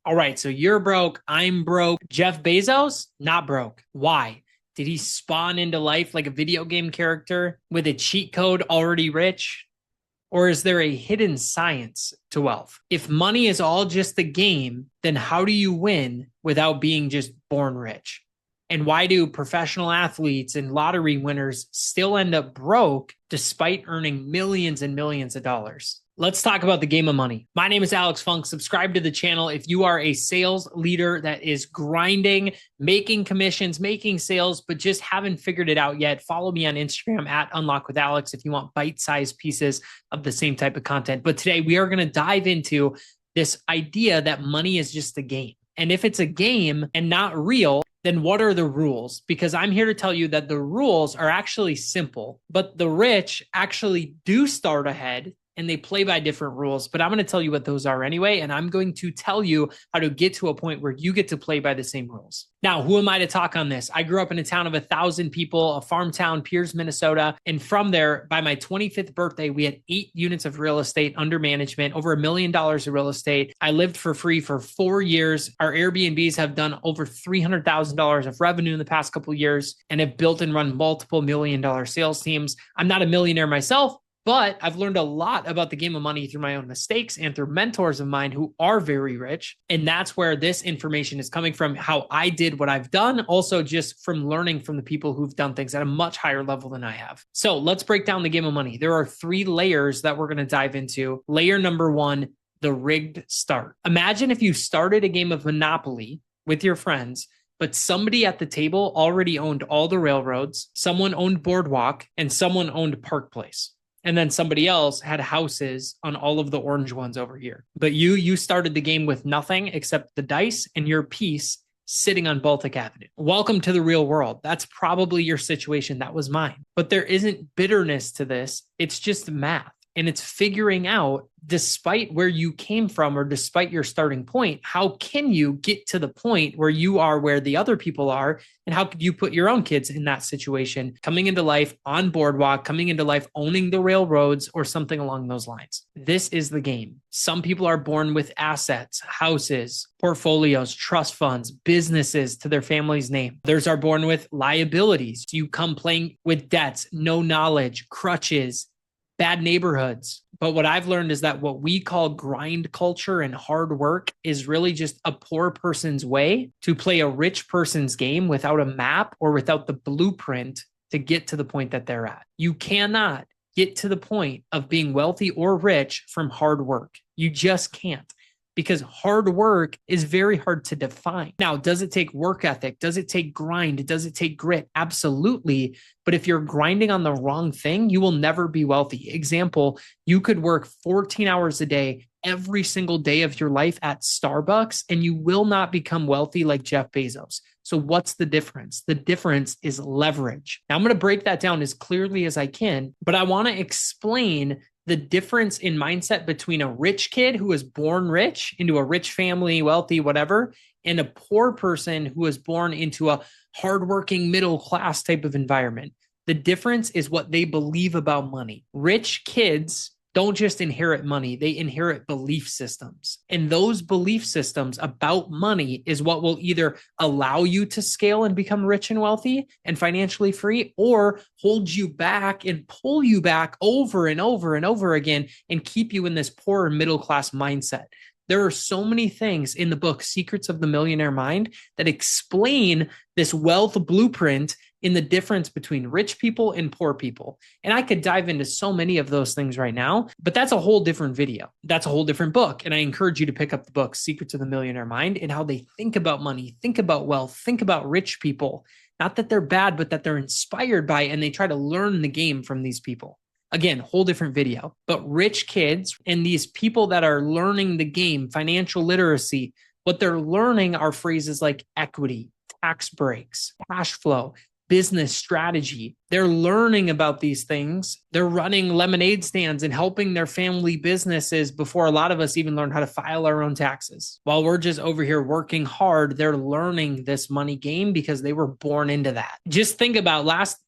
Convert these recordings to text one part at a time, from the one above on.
All right, so you're broke, I'm broke. Jeff Bezos, not broke. Why? Did he spawn into life like a video game character with a cheat code already rich? Or is there a hidden science to wealth? If money is all just a game, then how do you win without being just born rich? And why do professional athletes and lottery winners still end up broke despite earning millions and millions of dollars? Let's talk about the game of money. My name is Alex Funk. Subscribe to the channel if you are a sales leader that is grinding, making commissions, making sales, but just haven't figured it out yet. Follow me on Instagram at Unlock with Alex if you want bite-sized pieces of the same type of content. But today we are going to dive into this idea that money is just a game. And if it's a game and not real, then what are the rules? Because I'm here to tell you that the rules are actually simple, but the rich actually do start ahead and they play by different rules, but I'm going to tell you what those are anyway. And I'm going to tell you how to get to a point where you get to play by the same rules. Now, who am I to talk on this? I grew up in a town of 1,000 people, a farm town, Piers, Minnesota. And from there, by my 25th birthday, we had 8 units of real estate under management, over $1 million of real estate. I lived for free for 4 years. Our Airbnbs have done over $300,000 of revenue in the past couple of years and have built and run multiple $1 million sales teams. I'm not a millionaire myself, but I've learned a lot about the game of money through my own mistakes and through mentors of mine who are very rich. And that's where this information is coming from, how I did what I've done, also just from learning from the people who've done things at a much higher level than I have. So let's break down the game of money. There are 3 layers that we're going to dive into. Layer number 1, the rigged start. Imagine if you started a game of Monopoly with your friends, but somebody at the table already owned all the railroads, someone owned Boardwalk, and someone owned Park Place. And then somebody else had houses on all of the orange ones over here. But you started the game with nothing except the dice and your piece sitting on Baltic Avenue. Welcome to the real world. That's probably your situation. That was mine. But there isn't bitterness to this. It's just math. And it's figuring out, despite where you came from or despite your starting point, how can you get to the point where you are where the other people are? And how could you put your own kids in that situation, coming into life on Boardwalk, coming into life owning the railroads or something along those lines? This is the game. Some people are born with assets, houses, portfolios, trust funds, businesses to their family's name. Others are born with liabilities. You come playing with debts, no knowledge, crutches, bad neighborhoods. But what I've learned is that what we call grind culture and hard work is really just a poor person's way to play a rich person's game without a map or without the blueprint to get to the point that they're at. You cannot get to the point of being wealthy or rich from hard work. You just can't. Because hard work is very hard to define. Now, does it take work ethic? Does it take grind? Does it take grit? Absolutely. But if you're grinding on the wrong thing, you will never be wealthy. Example, you could work 14 hours a day every single day of your life at Starbucks, and you will not become wealthy like Jeff Bezos. So what's the difference? The difference is leverage. Now, I'm going to break that down as clearly as I can, but I want to explain the difference in mindset between a rich kid who was born rich into a rich family, wealthy, whatever, and a poor person who was born into a hardworking middle class type of environment. The difference is what they believe about money. Rich kids don't just inherit money, they inherit belief systems. And those belief systems about money is what will either allow you to scale and become rich and wealthy and financially free, or hold you back and pull you back over and over and over again and keep you in this poor middle class mindset. There are so many things in the book, Secrets of the Millionaire Mind, that explain this wealth blueprint in the difference between rich people and poor people. And I could dive into so many of those things right now, but that's a whole different video. That's a whole different book. And I encourage you to pick up the book, Secrets of the Millionaire Mind, and how they think about money, think about wealth, think about rich people. Not that they're bad, but that they're inspired by it and they try to learn the game from these people. Again, whole different video. But rich kids and these people that are learning the game, financial literacy, what they're learning are phrases like equity, tax breaks, cash flow, business strategy. They're learning about these things. They're running lemonade stands and helping their family businesses before a lot of us even learn how to file our own taxes. While we're just over here working hard, they're learning this money game because they were born into that. Just think about last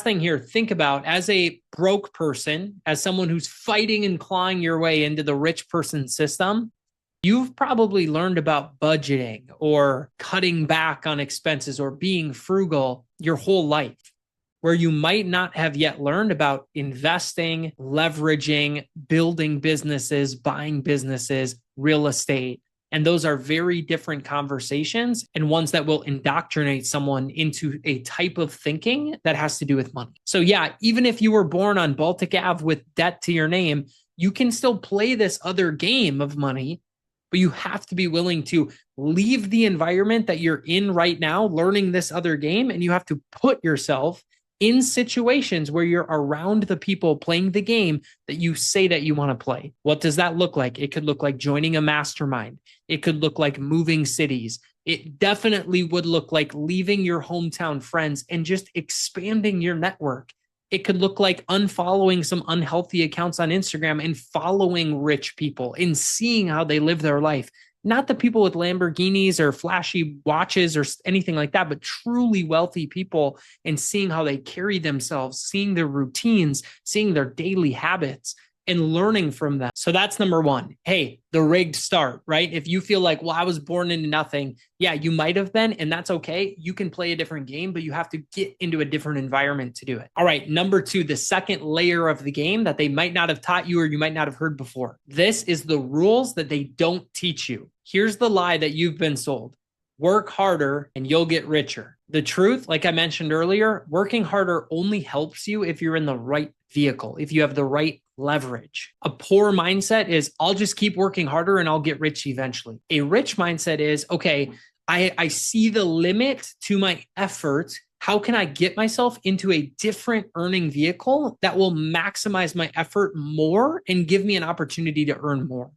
thing here, think about as a broke person, as someone who's fighting and clawing your way into the rich person system, You've probably learned about budgeting or cutting back on expenses or being frugal your whole life, where you might not have yet learned about investing, leveraging, building businesses, buying businesses, real estate. And those are very different conversations and ones that will indoctrinate someone into a type of thinking that has to do with money. So, yeah, even if you were born on Baltic Ave with debt to your name, you can still play this other game of money, but you have to be willing to leave the environment that you're in right now, learning this other game, and you have to put yourself in situations where you're around the people playing the game that you say that you want to play. What does that look like? It could look like joining a mastermind. It could look like moving cities. It definitely would look like leaving your hometown friends and just expanding your network. It could look like unfollowing some unhealthy accounts on Instagram and following rich people and seeing how they live their life. Not the people with Lamborghinis or flashy watches or anything like that, but truly wealthy people and seeing how they carry themselves, seeing their routines, seeing their daily habits, and learning from them. So that's number one. Hey, the rigged start, right? If you feel like, well, I was born into nothing. Yeah, you might have been, and that's okay. You can play a different game, but you have to get into a different environment to do it. All right, number two, the second layer of the game that they might not have taught you or you might not have heard before. This is the rules that they don't teach you. Here's the lie that you've been sold. Work harder and you'll get richer. The truth, like I mentioned earlier, working harder only helps you if you're in the right vehicle, if you have the right leverage. A poor mindset is, I'll just keep working harder and I'll get rich eventually. A rich mindset is, okay, I see the limit to my effort. How can I get myself into a different earning vehicle that will maximize my effort more and give me an opportunity to earn more?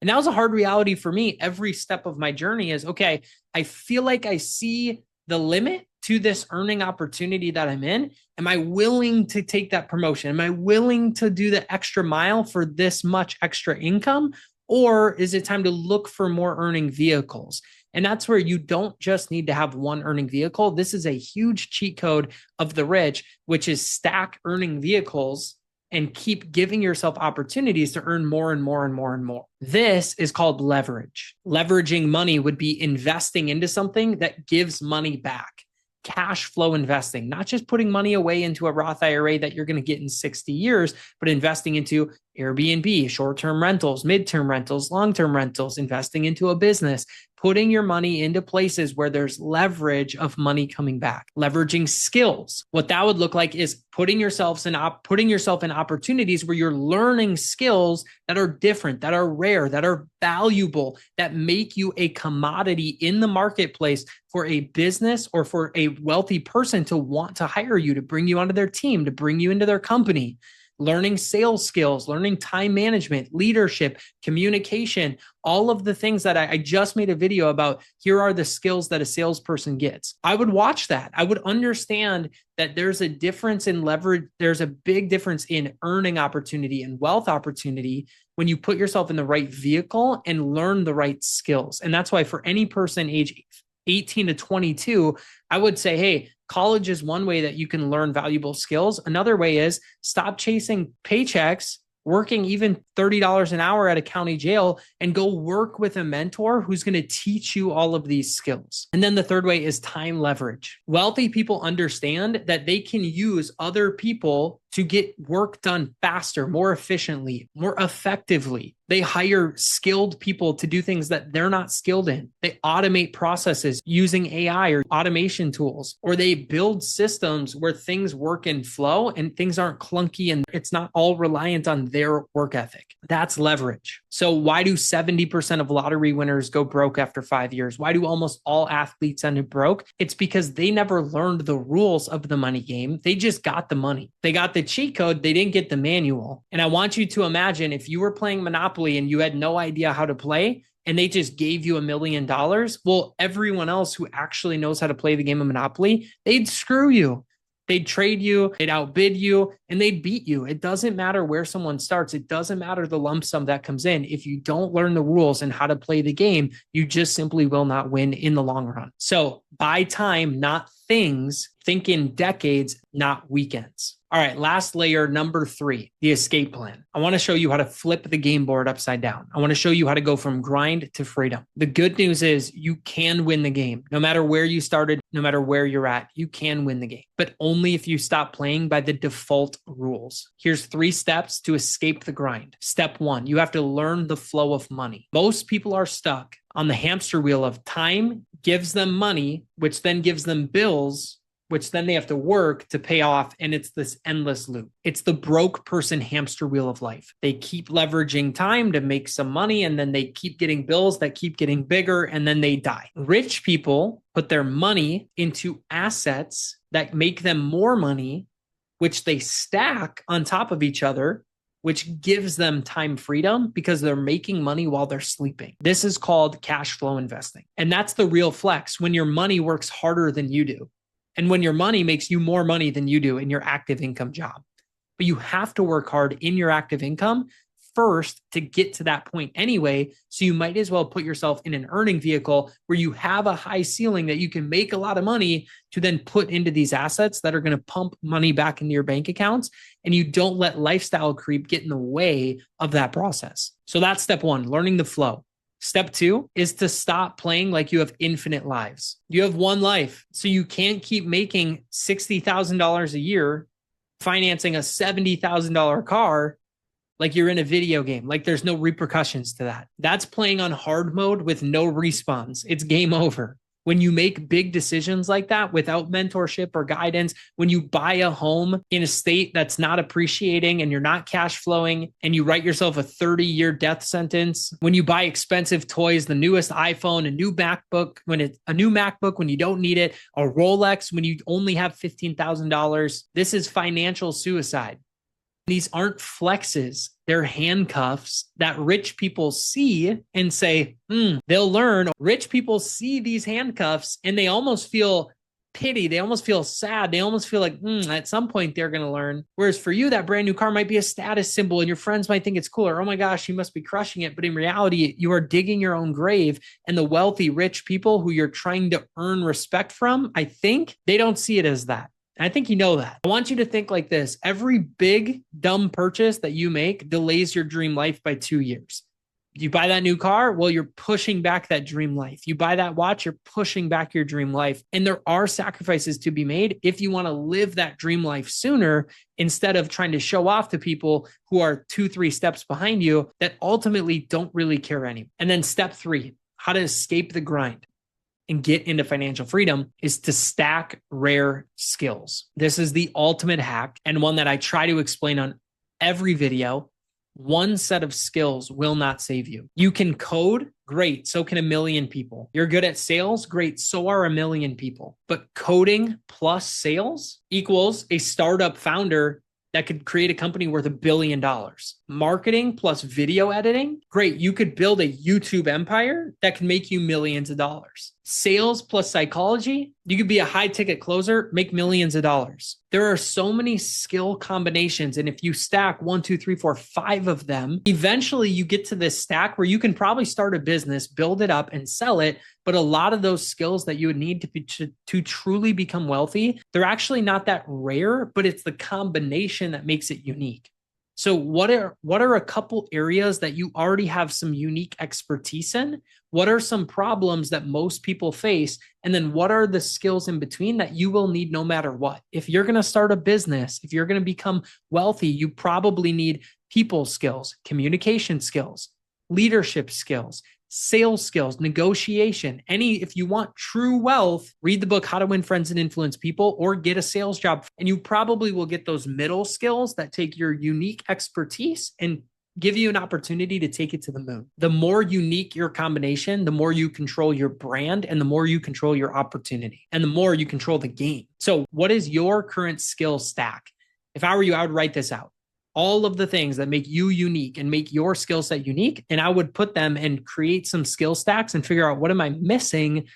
And that was a hard reality for me. Every step of my journey is, okay, I feel like I see the limit to this earning opportunity that I'm in. Am I willing to take that promotion? Am I willing to do the extra mile for this much extra income? Or is it time to look for more earning vehicles? And that's where you don't just need to have one earning vehicle. This is a huge cheat code of the rich, which is stack earning vehicles and keep giving yourself opportunities to earn more and more and more and more. This is called leverage. Leveraging money would be investing into something that gives money back. Cash flow investing, not just putting money away into a Roth IRA that you're going to get in 60 years, but investing into Airbnb, short-term rentals, mid-term rentals, long-term rentals, investing into a business, putting your money into places where there's leverage of money coming back. Leveraging skills. What that would look like is putting yourself in opportunities where you're learning skills that are different, that are rare, that are valuable, that make you a commodity in the marketplace for a business or for a wealthy person to want to hire you, to bring you onto their team, to bring you into their company. Learning sales skills, learning time management, leadership, communication, all of the things that I just made a video about. Here are the skills that a salesperson gets. I would watch that. I would understand that there's a difference in leverage. There's a big difference in earning opportunity and wealth opportunity when you put yourself in the right vehicle and learn the right skills. And that's why for any person age 18 to 22, I would say, hey, college is one way that you can learn valuable skills. Another way is stop chasing paychecks, working even $30 an hour at a county jail, and go work with a mentor who's going to teach you all of these skills. And then the third way is time leverage. Wealthy people understand that they can use other people to get work done faster, more efficiently, more effectively. They hire skilled people to do things that they're not skilled in. They automate processes using AI or automation tools, or they build systems where things work in flow and things aren't clunky and it's not all reliant on their work ethic. That's leverage. So why do 70% of lottery winners go broke after 5 years? Why do almost all athletes end up broke? It's because they never learned the rules of the money game. They just got the money. They got the cheat code. They didn't get the manual. And I want you to imagine if you were playing Monopoly and you had no idea how to play and they just gave you $1 million, well, everyone else who actually knows how to play the game of Monopoly, they'd screw you. They'd trade you, they'd outbid you, and they'd beat you. It doesn't matter where someone starts. It doesn't matter the lump sum that comes in. If you don't learn the rules and how to play the game, you just simply will not win in the long run. So buy time, not things. Think in decades, not weekends. All All right, last layer, number 3, the escape plan. I want to show you how to flip the game board upside down. I want to show you how to go from grind to freedom. The good news is you can win the game. No matter where you started, no matter where you're at, you can win the game, but only if you stop playing by the default rules. Here's 3 steps to escape the grind. Step 1, you have to learn the flow of money. Most people are stuck on the hamster wheel of time gives them money, which then gives them bills, which then they have to work to pay off. And it's this endless loop. It's the broke person hamster wheel of life. They keep leveraging time to make some money, and then they keep getting bills that keep getting bigger, and then they die. Rich people put their money into assets that make them more money, which they stack on top of each other, which gives them time freedom because they're making money while they're sleeping. This is called cash flow investing. And that's the real flex, when your money works harder than you do. And when your money makes you more money than you do in your active income job. But you have to work hard in your active income first to get to that point anyway. So you might as well put yourself in an earning vehicle where you have a high ceiling that you can make a lot of money to then put into these assets that are going to pump money back into your bank accounts. And you don't let lifestyle creep get in the way of that process. So that's step 1, learning the flow. Step 2 is to stop playing like you have infinite lives. You have one life, so you can't keep making $60,000 a year, financing a $70,000 car like you're in a video game. Like there's no repercussions to that. That's playing on hard mode with no respawns. It's game over. When you make big decisions like that without mentorship or guidance, when you buy a home in a state that's not appreciating and you're not cash flowing and you write yourself a 30-year death sentence, when you buy expensive toys, the newest iPhone, a new MacBook when you don't need it, a Rolex when you only have $15,000, this is financial suicide. These aren't flexes. They're handcuffs that rich people see and say, they'll learn. Rich people see these handcuffs and they almost feel pity. They almost feel sad. They almost feel like, at some point they're going to learn. Whereas for you, that brand new car might be a status symbol and your friends might think it's cooler. Oh my gosh, you must be crushing it. But in reality, you are digging your own grave. And the wealthy, rich people who you're trying to earn respect from, I think they don't see it as that. I think you know that. I want you to think like this. Every big, dumb purchase that you make delays your dream life by 2 years. You buy that new car, well, you're pushing back that dream life. You buy that watch, you're pushing back your dream life. And there are sacrifices to be made if you want to live that dream life sooner, instead of trying to show off to people who are 2-3 steps behind you that ultimately don't really care anymore. And then step 3, how to escape the grind and get into financial freedom, is to stack rare skills. This is the ultimate hack, and one that I try to explain on every video. One set of skills will not save you. You can code, great, so can a million people. You're good at sales, great, so are a million people. But coding plus sales equals a startup founder that could create a company worth $1 billion. Marketing plus video editing, great. You could build a YouTube empire that can make you millions of dollars. Sales plus psychology, you could be a high ticket closer, make millions of dollars. There are so many skill combinations. And if you stack 1, 2, 3, 4, 5 of them, eventually you get to this stack where you can probably start a business, build it up and sell it. But a lot of those skills that you would need to truly become wealthy, they're actually not that rare, but it's the combination that makes it unique. So what are a couple areas that you already have some unique expertise in? What are some problems that most people face? And then what are the skills in between that you will need no matter what? If you're going to start a business, if you're going to become wealthy, you probably need people skills, communication skills, leadership skills, sales skills, negotiation. If you want true wealth, read the book, How to Win Friends and Influence People, or get a sales job. And you probably will get those middle skills that take your unique expertise and give you an opportunity to take it to the moon. The more unique your combination, the more you control your brand and the more you control your opportunity and the more you control the game. So what is your current skill stack? If I were you, I would write this out. All of the things that make you unique and make your skill set unique. And I would put them and create some skill stacks and figure out, what am I missing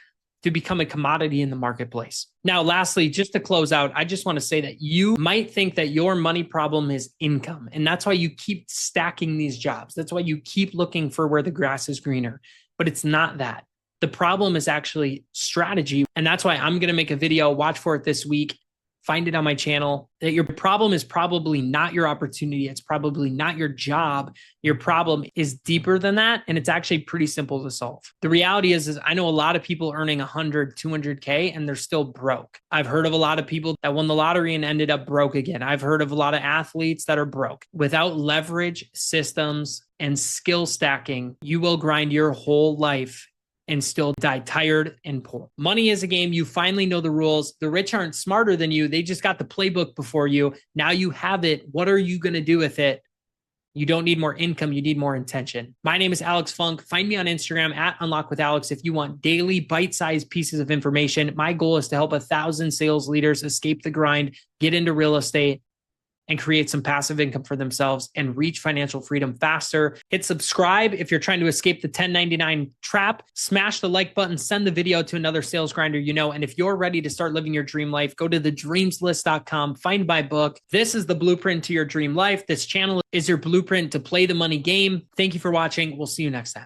to become a commodity in the marketplace? Now, lastly, just to close out, I just want to say that you might think that your money problem is income. And that's why you keep stacking these jobs. That's why you keep looking for where the grass is greener. But it's not that. The problem is actually strategy. And that's why I'm going to make a video, watch for it this week, find it on my channel, that your problem is probably not your opportunity. It's probably not your job. Your problem is deeper than that. And it's actually pretty simple to solve. The reality is I know a lot of people earning 100, 200K and they're still broke. I've heard of a lot of people that won the lottery and ended up broke again. I've heard of a lot of athletes that are broke. Without leverage, systems, and skill stacking, you will grind your whole life and still die tired and poor. Money is a game. You finally know the rules. The rich aren't smarter than you. They just got the playbook before you. Now you have it. What are you going to do with it? You don't need more income. You need more intention. My name is Alex Funk. Find me on Instagram at Unlock with Alex if you want daily bite-sized pieces of information. My goal is to help 1,000 sales leaders escape the grind, get into real estate, and create some passive income for themselves and reach financial freedom faster. Hit subscribe if you're trying to escape the 1099 trap. Smash the like button, send the video to another sales grinder you know. And if you're ready to start living your dream life, go to thedreamslist.com, find my book. This is the blueprint to your dream life. This channel is your blueprint to play the money game. Thank you for watching. We'll see you next time.